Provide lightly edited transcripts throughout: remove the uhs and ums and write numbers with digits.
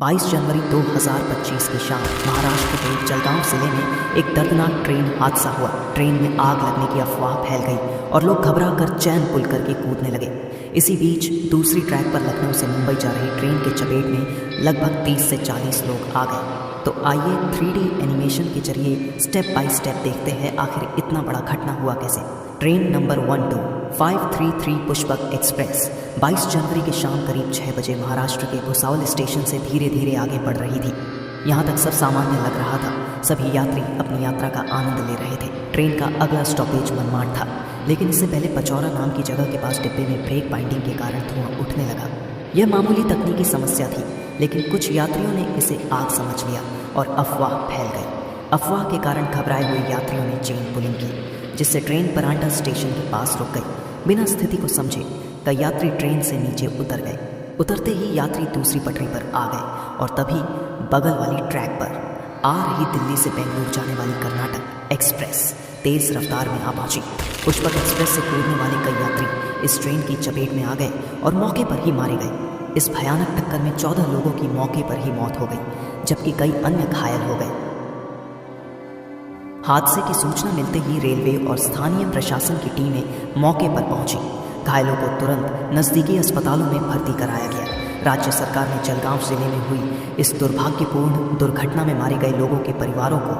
22 जनवरी 2025 की शाम महाराष्ट्र के जलगांव जिले में एक दर्दनाक ट्रेन हादसा हुआ। ट्रेन में आग लगने की अफवाह फैल गई और लोग घबराकर चैन पुल करके कूदने लगे। इसी बीच दूसरी ट्रैक पर लखनऊ से मुंबई जा रही ट्रेन के चपेट में लगभग 30 से 40 लोग आ गए। तो आइए 3D एनिमेशन के जरिए स्टेप बाय स्टेप देखते हैं आखिर इतना बड़ा घटना हुआ कैसे। ट्रेन नंबर 12533 पुष्पक एक्सप्रेस 22 जनवरी की शाम करीब 6 बजे महाराष्ट्र के भुसावल स्टेशन से धीरे धीरे आगे बढ़ रही थी। यहाँ तक सब सामान्य लग रहा था। सभी यात्री अपनी यात्रा का आनंद ले रहे थे। ट्रेन का अगला स्टॉपेज मनमाड था, लेकिन इससे पहले पचौरा नाम की जगह के पास डिब्बे में ब्रेक बाइंडिंग के कारण धुआं उठने लगा। यह मामूली तकनीकी समस्या थी, लेकिन कुछ यात्रियों ने इसे आग समझ लिया और अफवाह फैल गई। अफवाह के कारण घबराए हुए यात्रियों ने चेन पुलिंग की, जिससे ट्रेन परांडा स्टेशन के पास रुक गई। बिना स्थिति को समझे कई यात्री ट्रेन से नीचे उतर गए। उतरते ही यात्री दूसरी पटरी पर आ गए और तभी बगल वाली ट्रैक पर आ रही दिल्ली से बेंगलुरु जाने वाली कर्नाटक एक्सप्रेस तेज रफ्तार में आ पहुंची। पुष्पक एक्सप्रेस से कूदने वाले कई यात्री इस ट्रेन की चपेट में आ गए और मौके पर ही मारे गए। इस भयानक टक्कर में 14 लोगों की मौके पर ही मौत हो गई, जबकि कई अन्य घायल हो गए। हादसे की सूचना मिलते ही रेलवे और स्थानीय प्रशासन की टीमें मौके पर पहुंची। घायलों को तुरंत नज़दीकी अस्पतालों में भर्ती कराया गया। राज्य सरकार ने जलगांव जिले में हुई इस दुर्भाग्यपूर्ण दुर्घटना में मारे गए लोगों के परिवारों को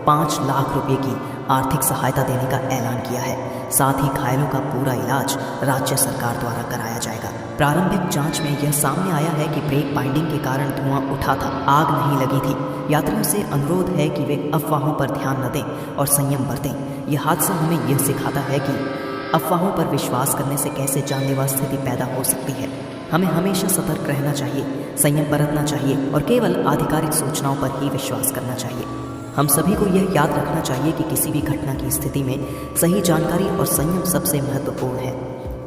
5 लाख रुपए की आर्थिक सहायता देने का ऐलान किया है। साथ ही घायलों का पूरा इलाज राज्य सरकार द्वारा कराया जाएगा। प्रारंभिक जांच में यह सामने आया है कि ब्रेक बाइंडिंग के कारण धुआं उठा था, आग नहीं लगी थी। यात्रियों से अनुरोध है कि वे अफवाहों पर ध्यान न दें और संयम बरतें। यह हादसा हमें यह सिखाता है कि अफवाहों पर विश्वास करने से कैसे जानलेवा स्थिति पैदा हो सकती है। हमें हमेशा सतर्क रहना चाहिए, संयम बरतना चाहिए और केवल आधिकारिक सूचनाओं पर ही विश्वास करना चाहिए। हम सभी को यह याद रखना चाहिए कि किसी भी घटना की स्थिति में सही जानकारी और संयम सबसे महत्वपूर्ण है।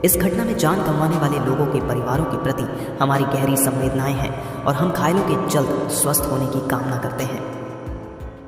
इस घटना में जान गंवाने वाले लोगों के परिवारों के प्रति हमारी गहरी संवेदनाएं हैं और हम घायलों के जल्द स्वस्थ होने की कामना करते हैं।